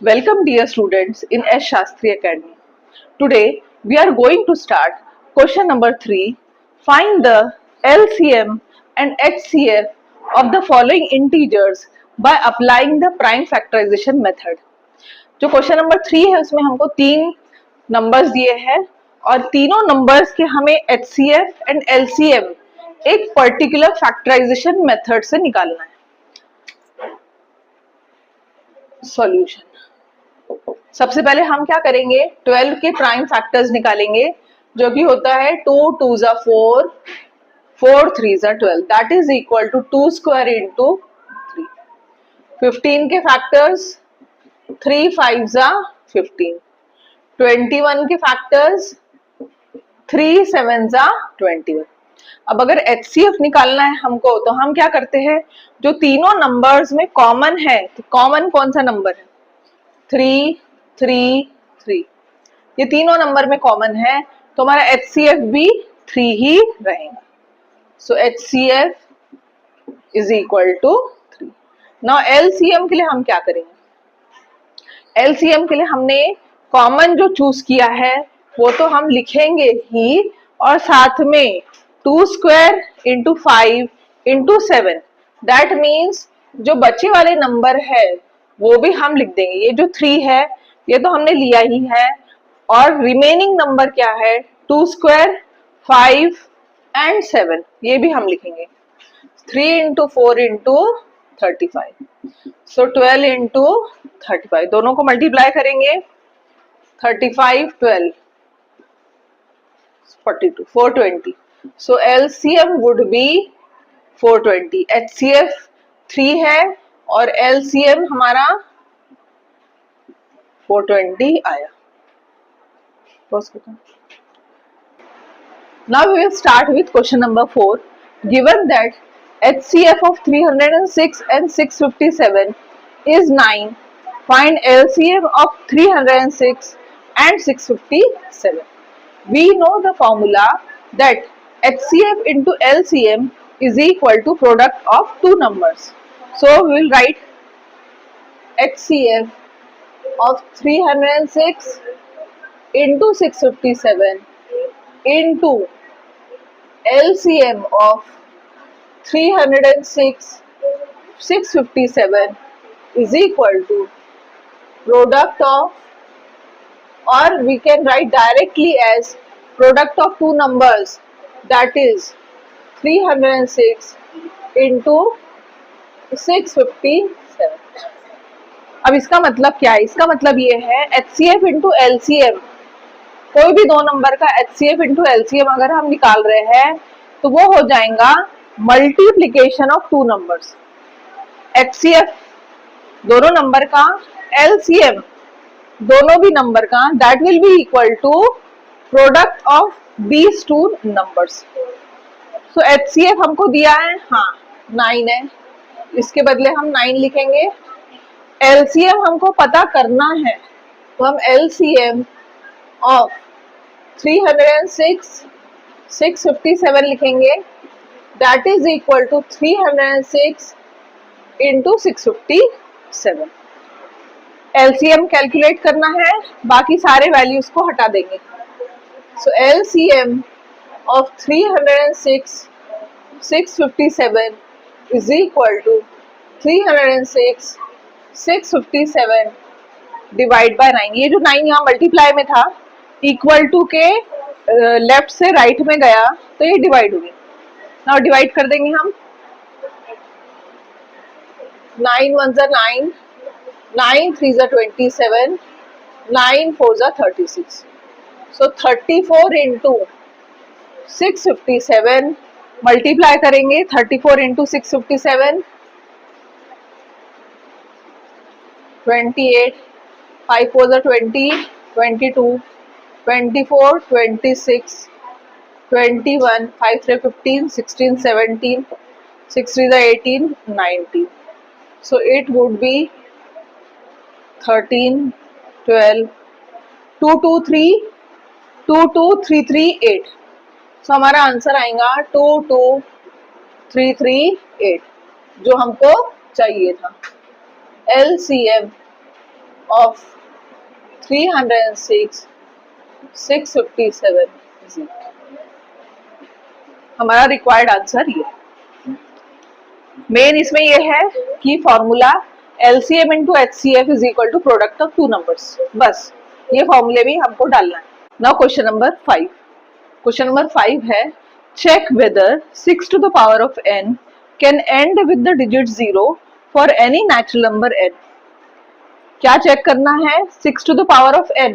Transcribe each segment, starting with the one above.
Welcome dear students in S. Shastri Academy. Today we are going to start question number 3. Find the LCM and HCF of the following integers by applying the prime factorization method. जो question number 3 है उसमें हमको 3 numbers दिए हैं और तीनों numbers के हमें HCF एंड LCM एक पर्टिकुलर फैक्टराइजेशन मेथड से निकालना है. सॉल्यूशन. सबसे पहले हम क्या करेंगे, 12 के प्राइम फैक्टर्स निकालेंगे जो कि होता है 2 2 जा 4, 4 3 जा 12, that is equal to 2 square into 3. 15 के फैक्टर्स 3 5 जा 15. 21 के फैक्टर्स 3 7 जा 21. अब अगर HCF निकालना है हमको तो हम क्या करते हैं, जो तीनों नंबर्स में कॉमन है, तो कॉमन कौन सा नंबर है, 3 3 3. ये तीनों नंबर में कॉमन है तो हमारा HCF भी 3 ही रहेगा. So HCF is equal to 3. Now LCM के लिए हम क्या करेंगे, LCM के लिए हमने कॉमन जो चूज किया है वो तो हम लिखेंगे ही, और साथ में 2 square into 5 into 7, that means जो बचे वाले नंबर है वो भी हम लिख देंगे. ये जो 3 है ये तो हमने लिया ही है, और रिमेनिंग नंबर क्या है 2 स्क्वायर 5 एंड 7, ये भी हम लिखेंगे. 3 इंटू 4 इंटू 35, सो 12 इंटू 35, दोनों को मल्टीप्लाई करेंगे. 35 12 42 420. सो LCM वुड बी 420. HCF 3 है और LCM हमारा 420 आया. Now we will start with question number 4. Given that HCF of 306 and 657 is 9, find LCM of 306 and 657. We know the formula that HCF into LCM is equal to product of two numbers. So we will write HCF of 306 into 657 into LCM of 306 657 is equal to product of, or we can write directly as product of two numbers, that is 306 into 657. अब इसका मतलब क्या है, इसका मतलब ये है HCF into LCM, कोई भी दो नंबर का HCF इंटू LCM अगर हम निकाल रहे हैं तो वो हो जाएगा multiplication of two numbers. HCF दोनों नंबर का, LCM दोनों भी नंबर का, that will be equal to product of these two numbers. So HCF हमको दिया है, हाँ 9 है, इसके बदले हम 9 लिखेंगे. LCM हमको पता करना है तो हम LCM ऑफ 306 657 लिखेंगे, that is equal to 306 into 657. LCM calculate करना है, बाकी सारे वैल्यूज को हटा देंगे. So LCM of 306 657 is equal to 306 657 divide by 9. ये जो 9 यहाँ मल्टीप्लाई में था, इक्वल टू के लेफ्ट से राइट में गया तो ये डिवाइड हो गई. नाउ डिवाइड कर देंगे हम. 9 1 जा 9, 9 3 जा 27, 9 4 जा 36. सो 34 इंटू 657 मल्टीप्लाई करेंगे. 34 इंटू 657 28, 5 4 जा 20, 22, 24, 26, 21, 5 3 15, 16 17, 6 3 जा 18, 19. So it would be 13 12 2 2 3 2 2 3 3 8. So हमारा आंसर आएगा 2 2 3 3 8 जो हमको चाहिए था. LCM of 306 657 is हमारा रिक्वायर्ड आंसर ये। मेन इसमें ये है कि formula LCM into HCF is equal to product of two numbers, बस ये फॉर्मूले भी हमको डालना है। Now question number 5। Question number 5 है check whether 6 to the power of n can end with the digit 0 for any natural number n। क्या check करना है? 6 to the power of n,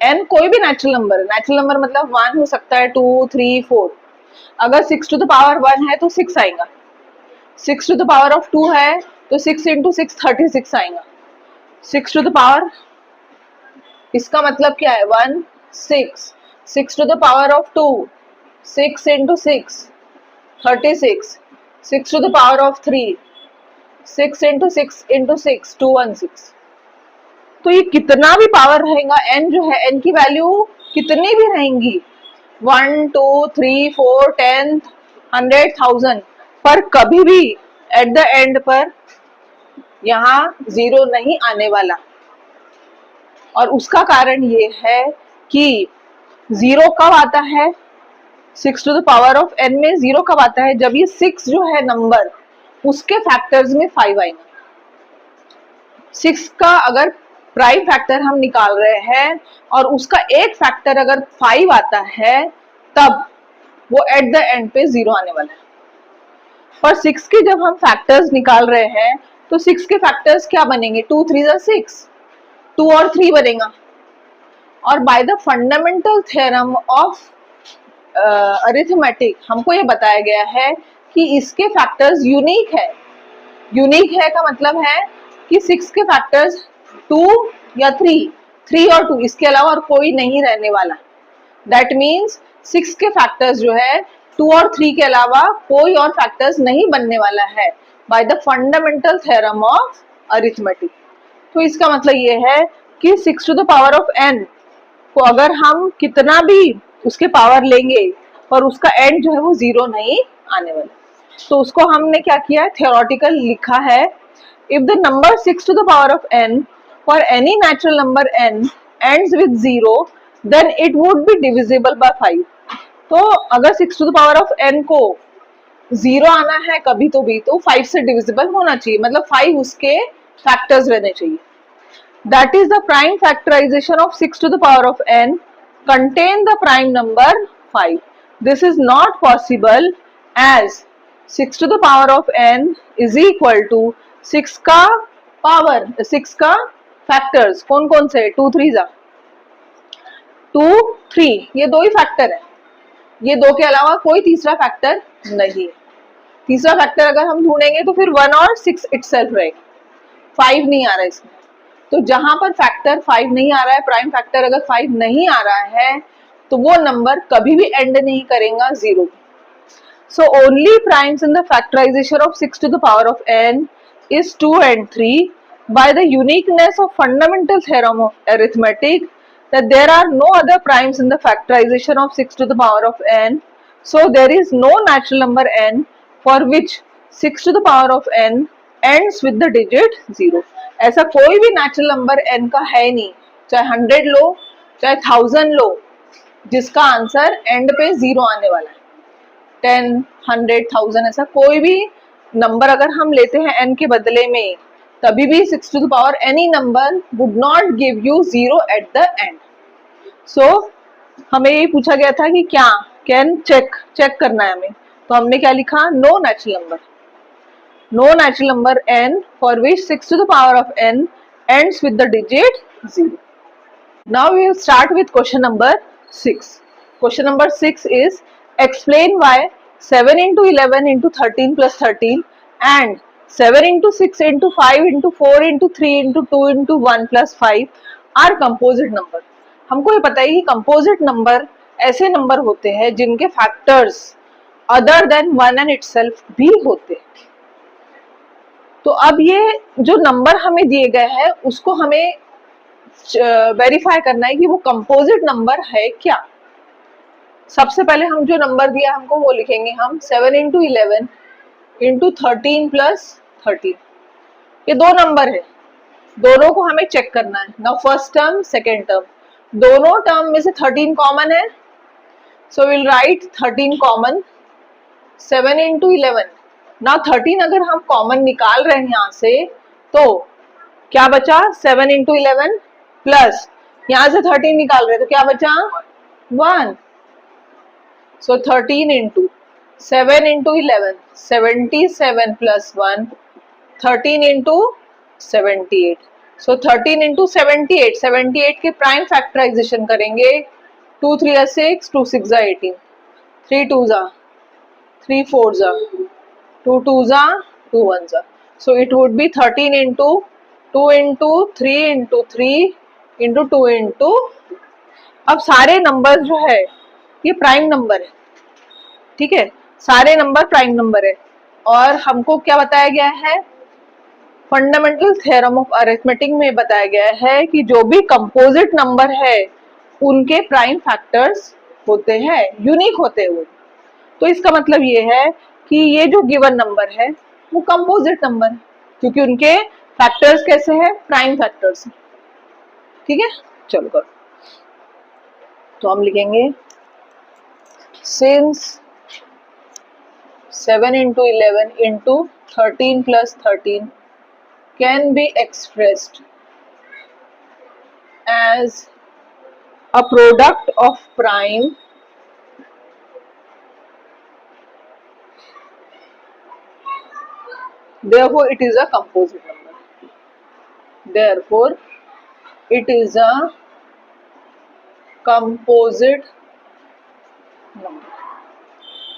n कोई भी नेचुरल नंबर है, natural number मतलब 1 हो सकता है, 2 3 4। अगर 6 टू द पावर 1 है तो 6 आएगा, 6 टू द पावर ऑफ 2 है तो 6 इंटू 6 36 आएगा। 6 टू द पावर, इसका मतलब क्या है? 1 6, 6 to the power of 2 6 into 6 36, 6 to the power of 3 6 into 6 into 6 216। तो ये कितना भी पावर रहेगा, n जो है, n की वैल्यू कितनी भी रहेंगी 1 2 3 4 10 100 1000, पर कभी भी एट द एंड पर यहाँ 0 नहीं आने वाला। और उसका कारण ये है कि 0 कब आता है? 6 to the power of n में 0 कब आता है? जब ये 6 जो है नंबर, उसके फैक्टर्स में 5 आएंगे। 6 का अगर प्राइम फैक्टर हम निकाल रहे हैं और उसका एक फैक्टर अगर 5 आता है, तब वो एट द एंड पे 0 आने वाला है। पर 6 के जब हम फैक्टर्स निकाल रहे हैं तो 6 के फैक्टर्स क्या बनेंगे? 2 3 6, 2 और 3 बनेगा। और bye the fundamental theorem of arithmetic हमको ये बताया गया है कि इसके फैक्टर्स यूनिक है। यूनिक है का मतलब है कि 6 के फैक्टर्स 2 या 3 और 2, इसके अलावा और कोई नहीं रहने वाला। दैट मीन्स 6 के फैक्टर्स जो है 2 और 3 के अलावा कोई और फैक्टर्स नहीं बनने वाला है by the fundamental theorem of arithmetic. तो इसका मतलब ये है कि 6 to the power of n को अगर हम कितना भी उसके पावर लेंगे पर उसका एंड जो है वो 0 नहीं आने वाला। तो उसको हमने क्या किया है? थ्योरेटिकल लिखा है, if the number 6 to the power of n for any natural number n ends with 0 then it would be divisible by 5। तो अगर 6 to the power of n को 0 आना है कभी तो भी, तो 5 से डिविजिबल होना चाहिए, मतलब 5 उसके फैक्टर्स रहने चाहिए। That is the prime factorization of 6 to the power of n contain the prime number 5. This is not possible as 6 to the power of n is equal to 6 का पावर, 6 का factors कौन कौन से? 2 3 2 3, ये दो ही factor है, ये दो के अलावा कोई तीसरा फैक्टर नहीं है। तीसरा फैक्टर अगर हम ढूंढेंगे तो फिर 1 और 6 इटसेल्फ रहेगा, 5 नहीं आ रहा है इसमें। तो जहां पर फैक्टर 5 नहीं आ रहा है, प्राइम फैक्टर अगर 5 नहीं आ रहा है, तो वो नंबर कभी भी एंड नहीं करेगा 0। So only primes in the factorization of 6 to the power of n is 2 and 3 by the uniqueness of fundamental theorem of arithmetic that there are no other primes in the factorization of 6 to the power of n. So there is no natural number n for which 6 to the power of n ends with the digit 0. ऐसा कोई भी natural number n का है नहीं, चाहे 100 लो चाहे 1000 लो, जिसका answer and पे 0 आने वाला है। 10 100 1000 ऐसा कोई भी नंबर अगर हम लेते हैं n के बदले में, तभी भी 6 to the power any number would not give you 0 at the end. So हमें ये पूछा गया था कि क्या कैन चेक करना है हमें, तो हमने क्या लिखा? No natural number, no natural number n for which 6 to the power of n ends with the digit 0. Now we will start with question number 6. Question number 6 is explain why 7 into 11 into 13 plus 13 and 7 into 6 into 5 into 4 into 3 into 2 into 1 plus 5 are composite number. हमको ये पता है कि composite number ऐसे number होते हैं जिनके factors other than 1 and itself भी होते हैं। तो अब ये जो नंबर हमें दिए गए हैं उसको हमें वेरीफाई करना है कि वो कंपोजिट नंबर है क्या। सबसे पहले हम जो नंबर दिया हमको वो लिखेंगे हम 7 इंटू 11 इंटू 13 प्लस 13। ये दो नंबर है, दोनों को हमें चेक करना है। Now first term second term, दोनों टर्म में से 13 कॉमन है, so will write 13 common, 7 into 11। Now 13 अगर हम कॉमन निकाल रहे हैं यहाँ से तो क्या बचा, 7 इंटू 11 प्लस यहाँ से 13 निकाल रहे हैं तो क्या बचा 1, सो 13 इंटू 7 इंटू 11 77 प्लस 1 13 इंटू 78, सो 13 इंटू 78, 78 के प्राइम फैक्टराइजेशन करेंगे, 2 3 6, 2 6 18, 3 2 3 4 2 2 2 1, so it would be 13 into 2 into 3 into 3 into 2 into, अब सारे नंबर जो है ये प्राइम नंबर है, ठीक है, सारे नंबर प्राइम नंबर है। और हमको क्या बताया गया है, फंडामेंटल थ्योरम ऑफ अरिथमेटिक में बताया गया है कि जो भी कंपोजिट नंबर है उनके प्राइम फैक्टर्स होते हैं, यूनिक होते हैं वो। तो इसका मतलब ये है कि ये जो गिवन नंबर है वो कंपोजिट नंबर है क्योंकि उनके फैक्टर्स कैसे हैं, प्राइम फैक्टर्स हैं, ठीक है। चलो करो, तो हम लिखेंगे since 7 into 11 into 13 plus 13 can be expressed as a product of prime therefore it is a composite number, therefore it is a composite number।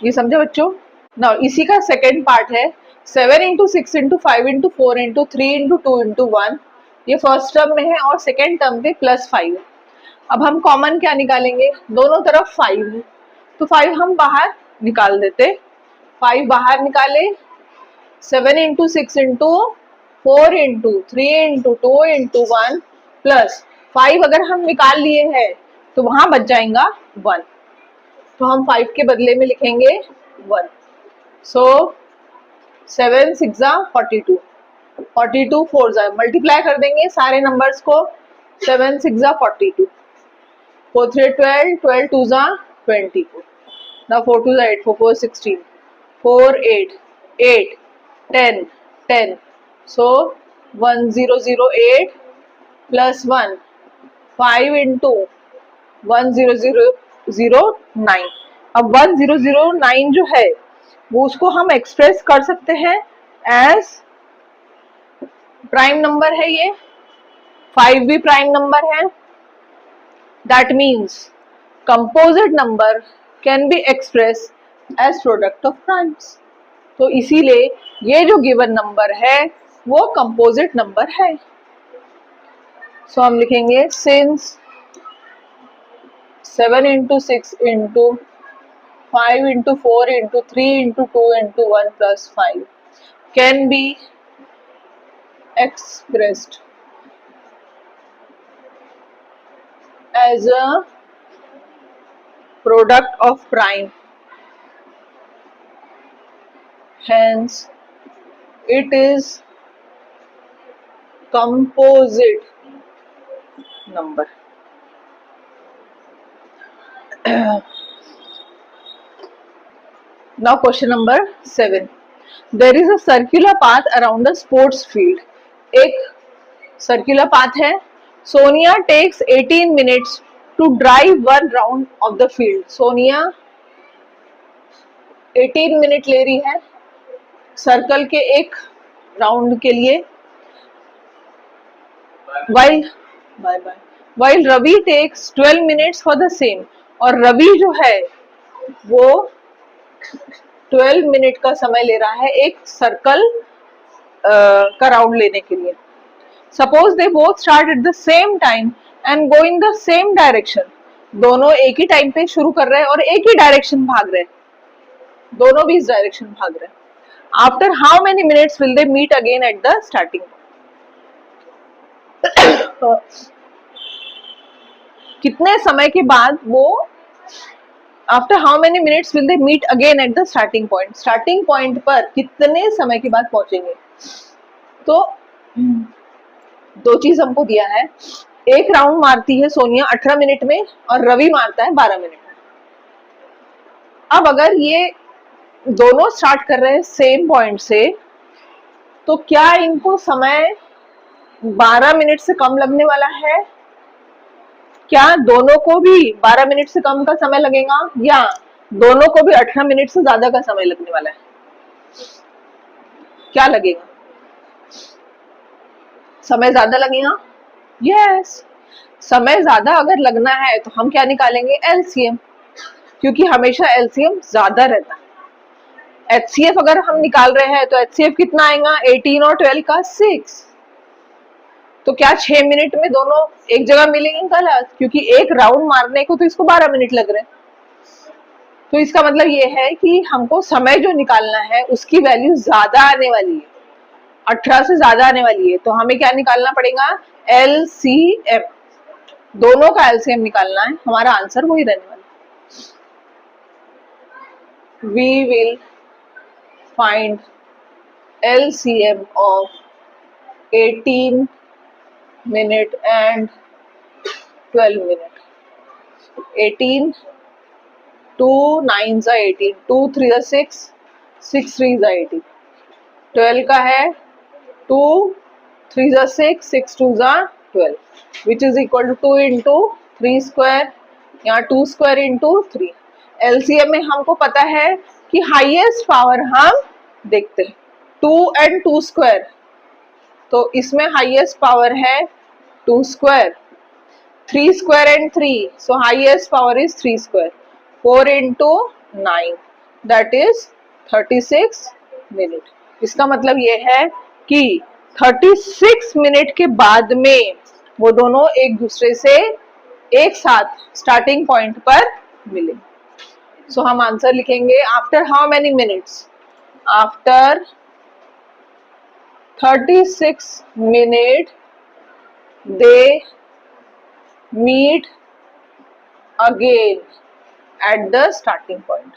ये समझे बच्चों। ना इसी का सेकेंड पार्ट है 7 into 6 into 5 into 4 into 3 into 2 into 1, ये first term में है और सेकेंड टर्म पे प्लस 5 है। अब हम कॉमन क्या निकालेंगे, दोनों तरफ 5 है तो 5 हम बाहर निकाल देते, 5 बाहर निकाले, 7 into 6 into 4 into 3 into 2 into 1 plus 5 अगर हम निकाल लिए हैं तो वहां बच जाएगा 1, तो हम 5 के बदले में लिखेंगे 1, सो 7 6 42, 42 4 मल्टीप्लाई कर देंगे सारे नंबर्स को, 7 6 42, 4 3 12, 12 2 24, now 4 2 8, 4 4 16, 4 8 8 10 10, so 1 0 0 8 plus 1 5 into 1 0 0 0 9। अब 1 0 0 9 जो है वो उसको हम एक्सप्रेस कर सकते हैं एज प्राइम नंबर है, ये 5 भी प्राइम नंबर है, that means composite number can be express as product of primes. तो इसीलिए ये जो गिवन नंबर है वो कंपोजिट नंबर है। सो हम लिखेंगे since 7 into 6 into 5 into 4 into 3 into 2 into 1 plus 5 can be expressed as a product of prime, hence it is composite number। Now question number 7, there is a circular path around the sports field, एक circular path है, Sonia takes 18 minutes to drive one round of the field, Sonia 18 minute ले रही है circle के एक round के लिए, while Ravi takes 12 minutes for the same, और रवि जो है वो 12 मिनट का समय ले रहा है एक सर्कल का राउंड लेने के लिए। Suppose they both start at the same time and go in the same direction, दोनों एक ही टाइम पे शुरू कर रहे हैं और एक ही डायरेक्शन भाग रहे हैं, दोनों भी इस डायरेक्शन भाग रहे हैं। After how many minutes will they meet again at the starting, कितने समय के बाद वो, after how many minutes will they meet again at the starting point, starting point पर कितने समय के बाद पहुंचेंगे। तो दो चीज हमको दिया है, एक राउंड मारती है सोनिया 18 मिनट में और रवि मारता है 12 मिनट में। अब अगर ये दोनों स्टार्ट कर रहे हैं सेम पॉइंट से, तो क्या इनको समय 12 मिनट से कम लगने वाला है? क्या दोनों को भी 12 मिनट से कम का समय लगेगा या दोनों को भी 18 मिनट से ज्यादा का समय लगने वाला है? क्या लगेगा? समय ज्यादा लगेगा? यस, समय ज्यादा अगर लगना है तो हम क्या निकालेंगे? एलसीएम, क्योंकि हमेशा एलसीएम ज्यादा रहता है। एचसीएफ अगर हम निकाल रहे हैं तो एचसीएफ कितना आएगा? 18 और 12 का 6। तो क्या 6 मिनट में दोनों एक जगह मिलेंगे? गलत, क्योंकि एक राउंड मारने को तो इसको 12 मिनट लग रहे हैं। तो इसका मतलब ये है कि हमको समय जो निकालना है उसकी वैल्यू ज्यादा आने वाली है, 18 से ज्यादा आने वाली है। तो हमें क्या निकालना पड़ेगा? एलसीएम, दोनों का एलसीएम निकालना है, हमारा आंसर वही रहने वाला है। We will find LCM of 18 minute and 12 minute. 18, 2 9s are 18, 2 3 are 6, 6 3s are 18. 12 का है 2 3s are 6, 6 2s are 12, which is equal to 2 into 3 square या 2 square into 3. LCM में हमको पता है कि हाईएस्ट पावर हम देखते हैं 2 and 2 square, तो इसमें हाईएस्ट पावर है 2 square, 3 square and 3, so highest power is 3 square. 4 into 9, that is 36 minute. इसका मतलब ये है कि 36 मिनट के बाद में वो दोनों एक दूसरे से एक साथ स्टार्टिंग पॉइंट पर मिलेंगे। सो हम आंसर लिखेंगे after how many minutes? After 36 minutes they meet again at the starting point.